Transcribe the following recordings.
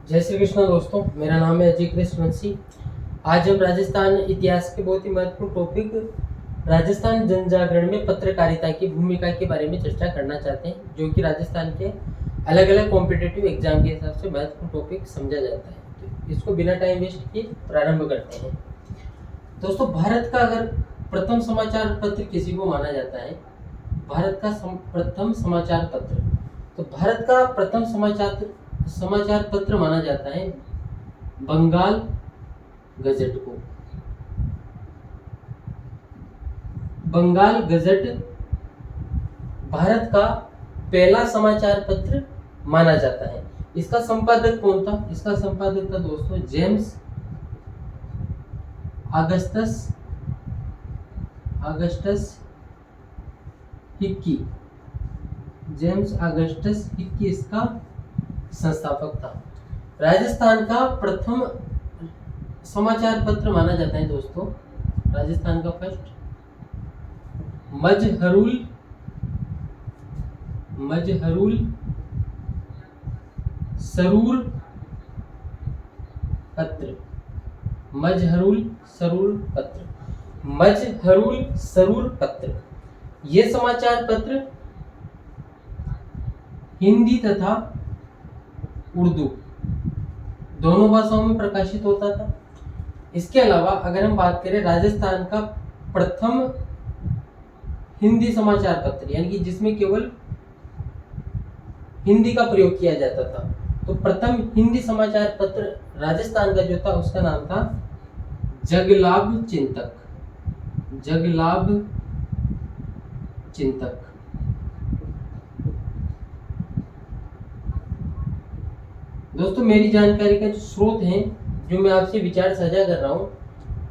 जय श्री कृष्ण दोस्तों, मेरा नाम है अजय कृष्णवंशी। आज हम राजस्थान इतिहास के बहुत ही महत्वपूर्ण टॉपिक राजस्थान जन जागरण में पत्रकारिता की भूमिका के बारे में चर्चा करना चाहते हैं, जो कि राजस्थान के अलग अलग कॉम्पिटिटिव एग्जाम के हिसाब से महत्वपूर्ण टॉपिक समझा जाता है। तो इसको बिना टाइम वेस्ट किए प्रारंभ करते हैं। दोस्तों, भारत का अगर प्रथम समाचार पत्र किसी को माना जाता है, भारत का प्रथम समाचार पत्र, तो भारत का प्रथम समाचार पत्र माना जाता है बंगाल गजट को। बंगाल गजट भारत का पहला समाचार पत्र माना जाता है। इसका संपादक कौन था? इसका संपादक था दोस्तों James Augustus Hickey. James Augustus Hickey इसका संस्थापक था। राजस्थान का प्रथम समाचार पत्र माना जाता है दोस्तों, राजस्थान का फर्स्ट मजहरूल सरूर पत्र। मजहरूल सरूर पत्र ये समाचार पत्र हिंदी तथा उर्दू दोनों भाषाओं में प्रकाशित होता था। इसके अलावा अगर हम बात करें राजस्थान का प्रथम हिंदी समाचार पत्र, यानी कि जिसमें केवल हिंदी का प्रयोग किया जाता था, तो प्रथम हिंदी समाचार पत्र राजस्थान का जो था उसका नाम था जगलाभ चिंतक। दोस्तों, मेरी जानकारी का जो स्रोत है, जो मैं आपसे विचार साझा कर रहा हूँ,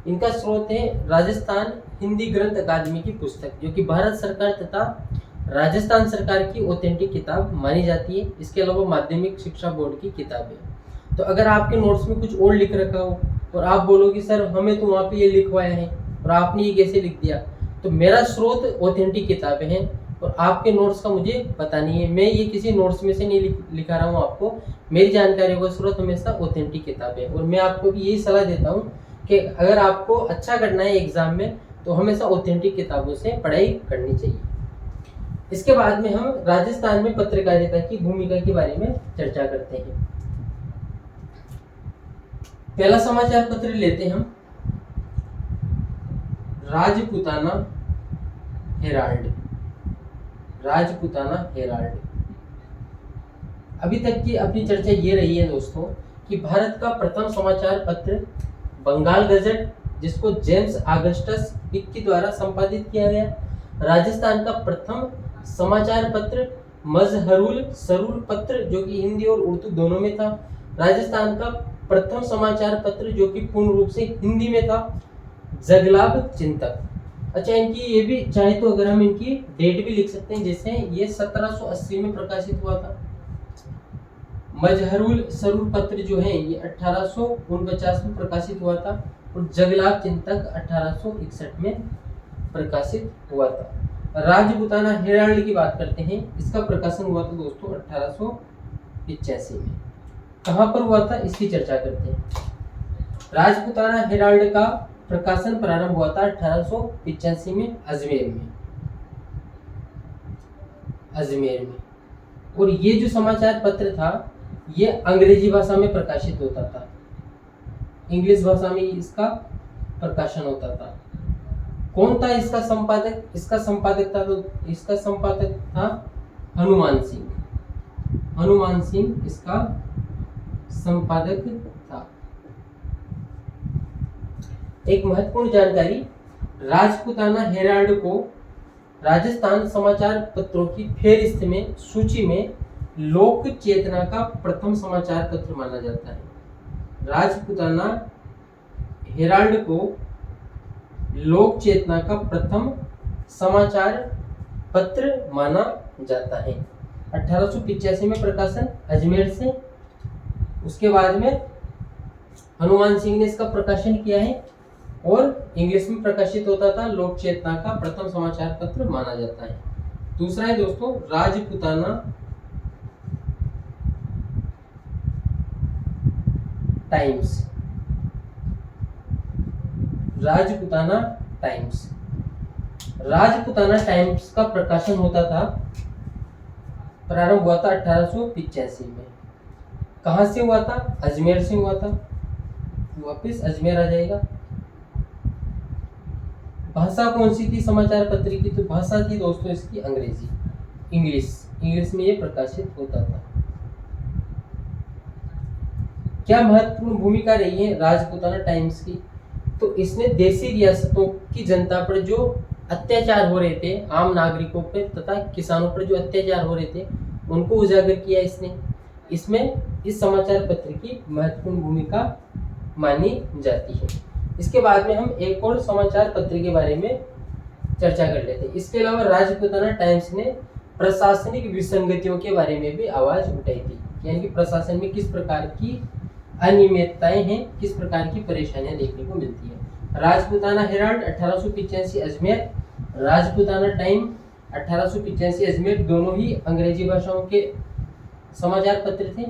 इनका स्रोत है राजस्थान हिंदी ग्रंथ अकादमी की पुस्तक, जो कि भारत सरकार तथा राजस्थान सरकार की ऑथेंटिक किताब मानी जाती है। इसके अलावा माध्यमिक शिक्षा बोर्ड की किताब है। तो अगर आपके नोट्स में कुछ और लिख रखा हो और आप बोलोगे सर हमें तो वहाँ पे ये लिखवाया है और आपने ये कैसे लिख दिया, तो मेरा स्रोत ऑथेंटिक किताबें हैं और आपके नोट्स का मुझे पता नहीं है। मैं ये किसी नोट्स में से नहीं लिखा रहा हूँ आपको। मेरी जानकारी का स्रोत हमेशा ऑथेंटिक किताबें, और मैं आपको भी यही सलाह देता हूँ कि अगर आपको अच्छा करना है एग्जाम में तो हमेशा ऑथेंटिक किताबों से पढ़ाई करनी चाहिए। इसके बाद में हम राजस्थान में पत्रकारिता की भूमिका के बारे में चर्चा करते हैं। पहला समाचार पत्र लेते हैं हम राजपुताना हेराल्ड। अभी तक की अपनी चर्चा ये रही है दोस्तों कि भारत का प्रथम समाचार पत्र बंगाल गजट, जिसको जेम्स ऑगस्टस हिक्की द्वारा संपादित किया गया। राजस्थान का प्रथम समाचार पत्र मजहरूल सरूर पत्र, जो कि हिंदी और उर्दू दोनों में था। राजस्थान का प्रथम समाचार पत्र जो कि पूर्ण रूप से हिंदी में था, जगलाभ चिंतक। अच्छा, इनकी ये भी चाहे तो अगर हम इनकी डेट भी लिख सकते हैं, जैसे ये 1780 में प्रकाशित हुआ था। मजहरूल सरूर पत्र जो है ये 1849 में प्रकाशित हुआ था और जगलाभ चिंतक 1861 में प्रकाशित हुआ था। राजपुताना हेराल्ड की बात करते हैं, इसका प्रकाशन हुआ था दोस्तों 1885 में। कहां पर हुआ था इसकी चर्चा करते हैं। राजपुताना हेराल्ड का प्रकाशन प्रारंभ हुआ था 1885 में अजमेर में। और ये जो समाचार पत्र था ये अंग्रेजी भाषा में प्रकाशित होता था, इंग्लिश भाषा में इसका प्रकाशन होता था। कौन था इसका संपादक? इसका संपादक था हनुमान सिंह इसका संपादक था। एक महत्वपूर्ण जानकारी, राजपुताना हेराल्ड को राजस्थान समाचार पत्रों की फेहरिस्त में सूची में लोक चेतना का प्रथम समाचार पत्र माना जाता है। राजपुताना हेराल्ड को लोक चेतना का प्रथम समाचार पत्र माना जाता है। 1885 में प्रकाशन अजमेर से। उसके बाद में हनुमान सिंह ने इसका प्रकाशन किया है और इंग्लिश में प्रकाशित होता था। लोक चेतना का प्रथम समाचार पत्र माना जाता है। दूसरा है दोस्तों Rajputana times, Rajputana times. Rajputana times का प्रकाशन होता था, प्रारंभ हुआ था 1885 में। कहां से हुआ था? अजमेर से हुआ था। वापिस अजमेर आ जाएगा। भाषा कौन सी थी समाचार पत्र की? तो भाषा थी दोस्तों इसकी अंग्रेजी, इंग्लिश में ये प्रकाशित होता था। क्या महत्वपूर्ण भूमिका रही है राजपुताना टाइम्स की? तो इसने देशी रियासतों की जनता पर जो अत्याचार हो रहे थे, आम नागरिकों पर तथा किसानों पर जो अत्याचार हो रहे थे, उनको उजागर किया इसने। इसमें इस समाचार पत्र की महत्वपूर्ण भूमिका मानी जाती है। इसके बाद में हम एक और समाचार पत्र के बारे में चर्चा कर लेते हैं। इसके अलावा राजपुताना टाइम्स ने प्रशासनिक विसंगतियों के बारे में भी आवाज उठाई थी, यानी कि प्रशासन में किस प्रकार की अनियमितताएं हैं, किस प्रकार की परेशानियां देखने को मिलती है। राजपुताना हेराल्ड 1885 अजमेर, राजपुताना टाइम 1885 अजमेर, दोनों ही अंग्रेजी भाषाओं के समाचार पत्र थे।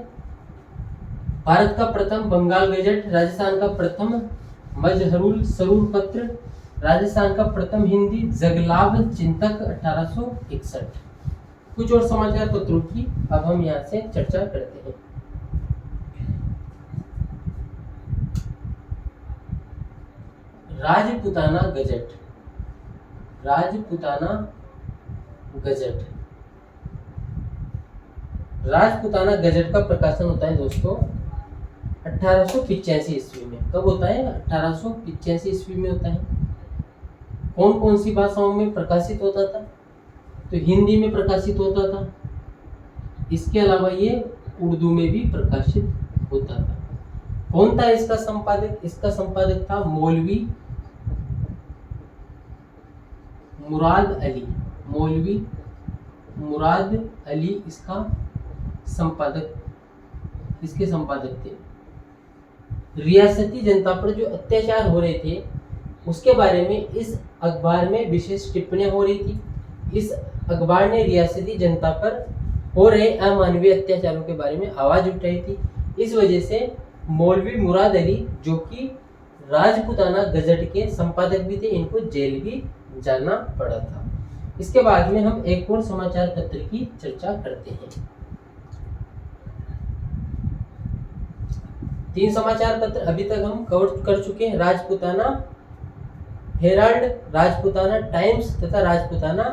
भारत का प्रथम बंगाल गजट, राजस्थान का प्रथम मजहरुल सरूर पत्र, राजस्थान का प्रथम हिंदी जगलाभ चिंतक 1861। कुछ और समाचार पत्रों की अब हम यहाँ से चर्चा करते हैं। Rajputana gazette, Rajputana gazette, Rajputana gazette का प्रकाशन होता है दोस्तों 1885 ईस्वी में। कब होता है? 1885 ईस्वी में होता है। कौन कौन सी भाषाओं में प्रकाशित होता था? तो हिंदी में प्रकाशित होता था, इसके अलावा ये उर्दू में भी प्रकाशित होता था। कौन था इसका संपादक? इसका संपादक था मौलवी मुराद अली, मौलवी मुराद अली इसका संपादक, इसके संपादक थे। रियासती जनता पर जो अत्याचार हो रहे थे उसके बारे में इस अखबार में विशेष टिप्पणियां हो रही थी। इस अखबार ने रियासती जनता पर हो रहे अमानवीय अत्याचारों के बारे में आवाज उठाई थी। इस वजह से मौलवी मुराद अली, जो कि राजपुताना गजट के संपादक भी थे, इनको जेल भी जाना पड़ा था। इसके बाद में हम एक और समाचार पत्र की चर्चा करते हैं। 3 समाचार पत्र अभी तक हम कवर कर चुके हैं, राजपुताना हेराल्ड, राजपुताना टाइम्स तथा राजपुताना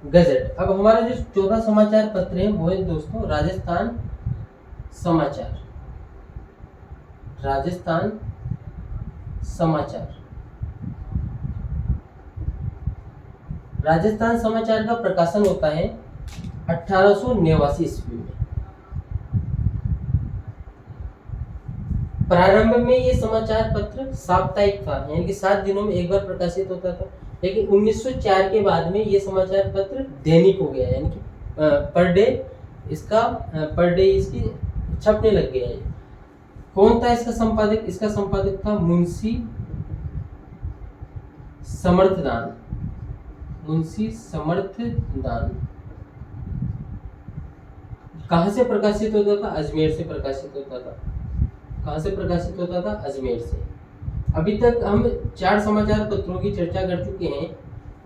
गजट। अब हमारा जो 14 समाचार पत्र है वो है दोस्तों राजस्थान समाचार, राजस्थान समाचार। राजस्थान समाचार का प्रकाशन होता है 1889 ईस्वी में। प्रारंभ में ये समाचार पत्र साप्ताहिक था, यानी कि 7 दिनों में एक बार प्रकाशित होता था। लेकिन 1904 के बाद में ये समाचार पत्र दैनिक हो गया, यानी कि पर डे इसकी छपने लग गया है। कौन था इसका संपादक? इसका संपादक था मुंशी समर्थदान, मुंशी समर्थदान। कहां से प्रकाशित होता था? अजमेर से प्रकाशित होता था। कहां से प्रकाशित होता था? अजमेर से। अभी तक हम 4 समाचार पत्रों की चर्चा कर चुके हैं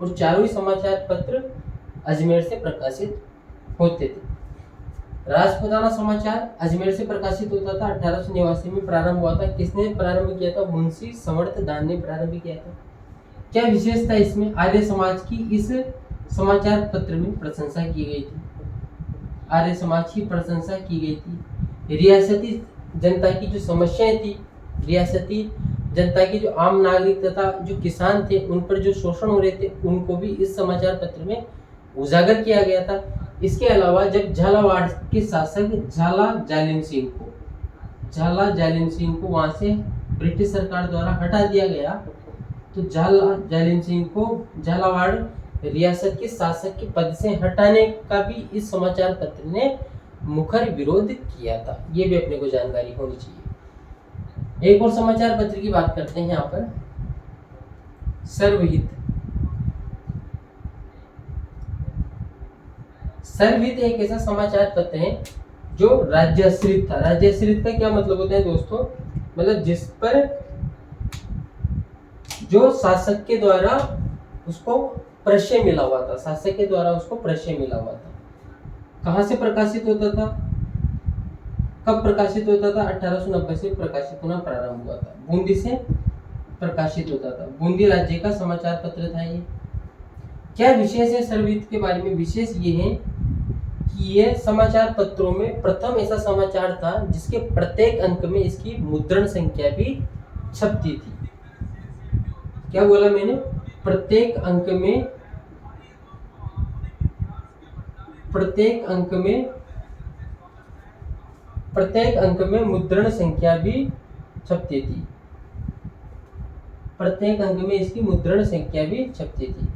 और चारों ही समाचार पत्र अजमेर से प्रकाशित होते थे। राजपुताना समाचार अजमेर से प्रकाशित होता था, 1889 में प्रारंभ हुआ था। किसने प्रारंभ किया था? मुंशी समर्थदान ने प्रारंभ किया था। क्या विशेषता इसमें? आर्य समाज की इस समाचार पत्र में प्रशंसा की गई थी, आर्य समाज की प्रशंसा की गई थी। रियासती जनता की जो समस्याएं थी, रियासती जनता की जो आम नागरिक तथा जो किसान थे, उन पर जो शोषण हो रहे थे, उनको भी इस समाचार पत्र में उजागर किया गया था। इसके अलावा जब झालावाड़ के शासक झाला जालिम सिंह को वहां से ब्रिटिश सरकार द्वारा हटा दिया गया, तो झाला जालिम सिंह को झालावाड़ रियासत के शासक के पद से हटाने का भी इस समाचार पत्र ने मुखर विरोध किया था। ये भी अपने को जानकारी होनी चाहिए। एक और समाचार पत्र की बात करते हैं यहाँ पर, सर्वहित। सर्वहित एक ऐसा समाचार पत्र है जो राज्याश्रित था। राज्याश्रित का क्या मतलब होता है दोस्तों? मतलब जिस पर जो शासक के द्वारा उसको प्रश्रय मिला हुआ था, शासक के द्वारा उसको प्रश्रय मिला हुआ था। कहाँ से प्रकाशित होता था, कब प्रकाशित होता था? 1890 से प्रकाशित होना प्रारंभ हुआ था। बूंदी से प्रकाशित होता था। बूंदी राज्य का समाचार पत्र था ये। क्या विशेष है सर्वहित के बारे में? विशेष ये है कि ये समाचार पत्रों में प्रथम ऐसा समाचार था जिसके प्रत्येक अंक में इसकी मुद्रण संख्या भी छपती थी। क्या बोला मैंने? प्रत्येक अंक में मुद्रण संख्या भी छपती थी। प्रत्येक अंक में इसकी मुद्रण संख्या भी छपती थी।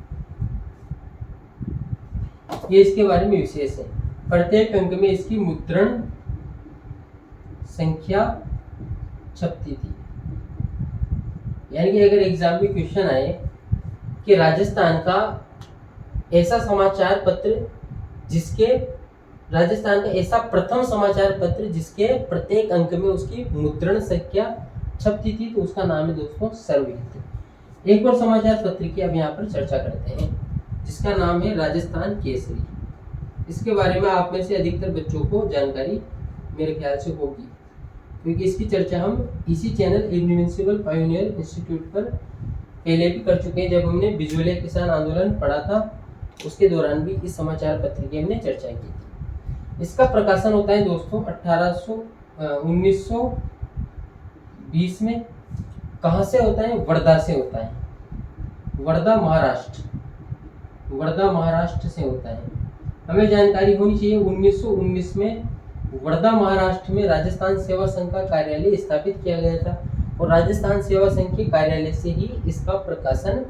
ये इसके बारे में विशेष है। प्रत्येक अंक में इसकी मुद्रण संख्या छपती थी। यानी कि अगर एग्जाम में क्वेश्चन आए कि राजस्थान का ऐसा समाचार पत्र राजस्थान का ऐसा प्रथम समाचार पत्र जिसके प्रत्येक अंक में उसकी मुद्रण संख्या छपती थी, तो उसका नाम है दोस्तों सर्वहित। एक और समाचार पत्र की अब यहाँ पर चर्चा करते हैं जिसका नाम है राजस्थान केसरी। इसके बारे में आप में से अधिकतर बच्चों को जानकारी मेरे ख्याल से होगी, क्योंकि इसकी चर्चा हम इसी चैनल इनविंसिबल पायोनियर इंस्टीट्यूट पर पहले भी कर चुके हैं। जब हमने बिजोलिया किसान आंदोलन पढ़ा था उसके दौरान भी इस समाचार पत्र की हमने चर्चा की थी। इसका प्रकाशन होता है दोस्तों 1920 में। कहाँ से होता है? वर्धा से होता है। वर्धा महाराष्ट्र से होता है। हमें जानकारी होनी चाहिए 1919 में वर्धा महाराष्ट्र में राजस्थान सेवा संघ का कार्यालय स्थापित किया गया था और राजस्थान सेवा संघ के कार्यालय से ही इसका प्रकाशन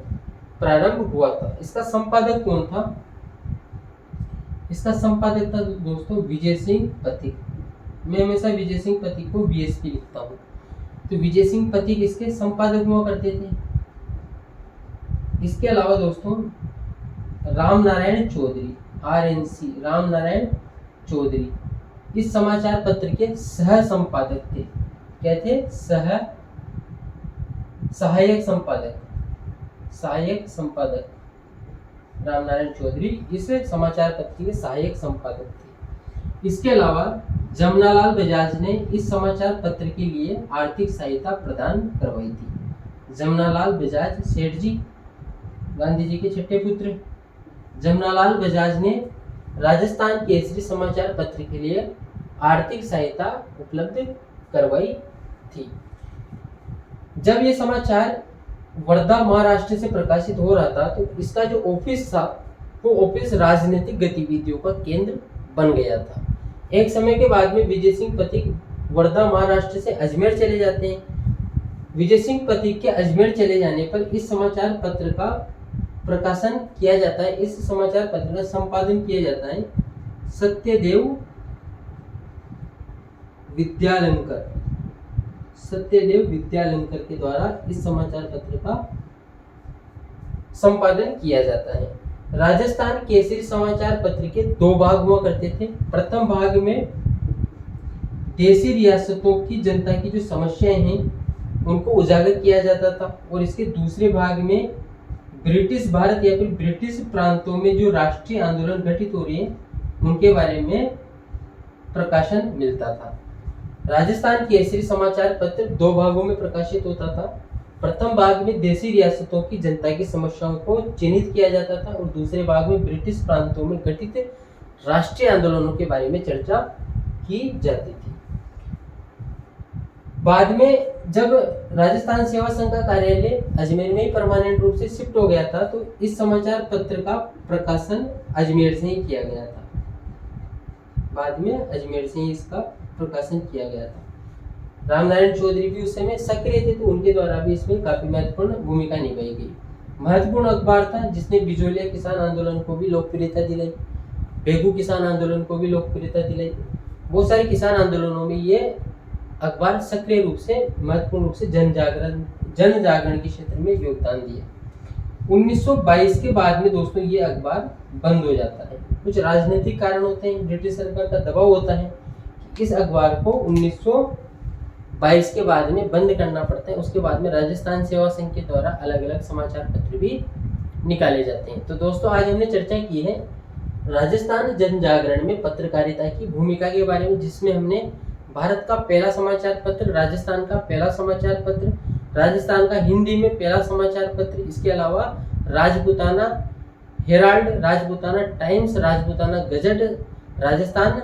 प्रारंभ हुआ था। इसका संपादक कौन था? इसका संपादक था दोस्तों विजय सिंह पथिक। मैं हमेशा विजय सिंह पथिक को वीएसपी लिखता हूँ। तो विजय सिंह पथिक इसके संपादक हुआ करते थे। इसके अलावा दोस्तों राम नारायण चौधरी, RNC राम नारायण चौधरी इस समाचार पत्र के सह संपादक थे। क्या थे? सहायक संपादक राम नारायण चौधरी इस समाचार पत्र के सहायक संपादक थे। इसके अलावा जमनालाल बजाज ने इस समाचार पत्र के लिए आर्थिक सहायता प्रदान करवाई थी। जमनालाल बजाज सेठ जी, गांधी जी के छठे पुत्र जमनालाल बजाज ने राजस्थान केसरी समाचार पत्र के लिए आर्थिक सहायता उपलब्ध करवाई थी। जब ये समाचार वर्धा महाराष्ट्र से प्रकाशित हो रहा था तो इसका जो ऑफिस था वो ऑफिस राजनीतिक गतिविधियों का केंद्र बन गया था। एक समय के बाद में विजय सिंह पथिक वर्धा महाराष्ट्र से अजमेर चले जाते हैं। विजय सिंह पथिक के अजमेर चले जाने पर इस समाचार पत्र का प्रकाशन किया जाता है। इस समाचार पत्र का संपादन किया जाता है सत्यदेव विद्यालंकर के द्वारा इस समाचार पत्र का संपादन किया जाता है। राजस्थान केसरी समाचार पत्र के दो भाग हुआ करते थे। प्रथम भाग में देशी रियासतों की जनता की जो समस्याएं हैं उनको उजागर किया जाता था और इसके दूसरे भाग में ब्रिटिश भारत या फिर ब्रिटिश प्रांतों में जो राष्ट्रीय आंदोलन घटित हो रहे हैं उनके बारे में प्रकाशन मिलता था। राजस्थान केसरी समाचार पत्र दो भागों में प्रकाशित होता था। प्रथम भाग में देशी रियासतों की जनता की समस्याओं को चिन्हित किया जाता था और दूसरे भाग में ब्रिटिश प्रांतों में घटित राष्ट्रीय आंदोलनों के बारे में चर्चा की जाती थी। बाद में जब राजस्थान सेवा संघ का कार्यालय अजमेर में ही परमानेंट रूप से शिफ्ट हो गया था तो इस समाचार पत्र का प्रकाशन अजमेर से ही किया गया था। बाद में अजमेर से ही इसका प्रकाशन किया गया था। रामनारायण चौधरी भी उस समय सक्रिय थे तो उनके द्वारा भी इसमें काफी महत्वपूर्ण भूमिका निभाई गई। महत्वपूर्ण अखबार था जिसने बिजोलिया किसान आंदोलन को भी लोकप्रियता दिलाई, बेगू किसान आंदोलन को भी लोकप्रियता दिलाई। बहुत सारे किसान आंदोलनों में ये अखबार सक्रिय रूप से महत्वपूर्ण रूप से जन जागरण के क्षेत्र में योगदान दिया। 1922 के बाद में दोस्तों ये अखबार बंद हो जाता है। कुछ राजनीतिक कारण होते हैं, ब्रिटिश सरकार का दबाव होता है कि इस अखबार को 22 के बाद में बंद करना पड़ता है। उसके बाद में राजस्थान सेवा संघ के द्वारा अलग अलग समाचार पत्र भी निकाले जाते हैं। तो दोस्तों आज हमने चर्चा की है राजस्थान जन जागरण में पत्रकारिता की भूमिका के बारे में, जिसमें हमने भारत का पहला समाचार पत्र, राजस्थान का पहला समाचार पत्र, राजस्थान का हिंदी में पहला समाचार पत्र, इसके अलावा Rajputana Herald, Rajputana times, Rajputana gazette, Rajasthan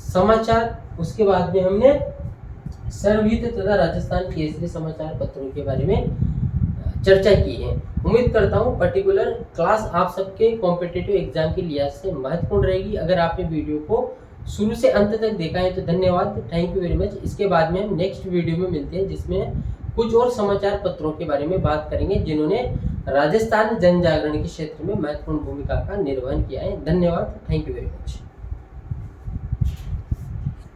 समाचार, उसके बाद में हमने सर्वहित तथा राजस्थान केसरी समाचार पत्रों के बारे में चर्चा की है। उम्मीद करता हूँ पर्टिकुलर क्लास आप सबके कॉम्पिटिटिव एग्जाम के लिहाज से महत्वपूर्ण रहेगी। अगर आपने वीडियो को शुरू से अंत तक देखा है तो धन्यवाद, थैंक यू वेरी मच। इसके बाद में हम नेक्स्ट वीडियो में मिलते हैं, जिसमें कुछ और समाचार पत्रों के बारे में बात करेंगे जिन्होंने राजस्थान जन जागरण के क्षेत्र में महत्वपूर्ण भूमिका का निर्वहन किया है। धन्यवाद, थैंक यू वेरी मच।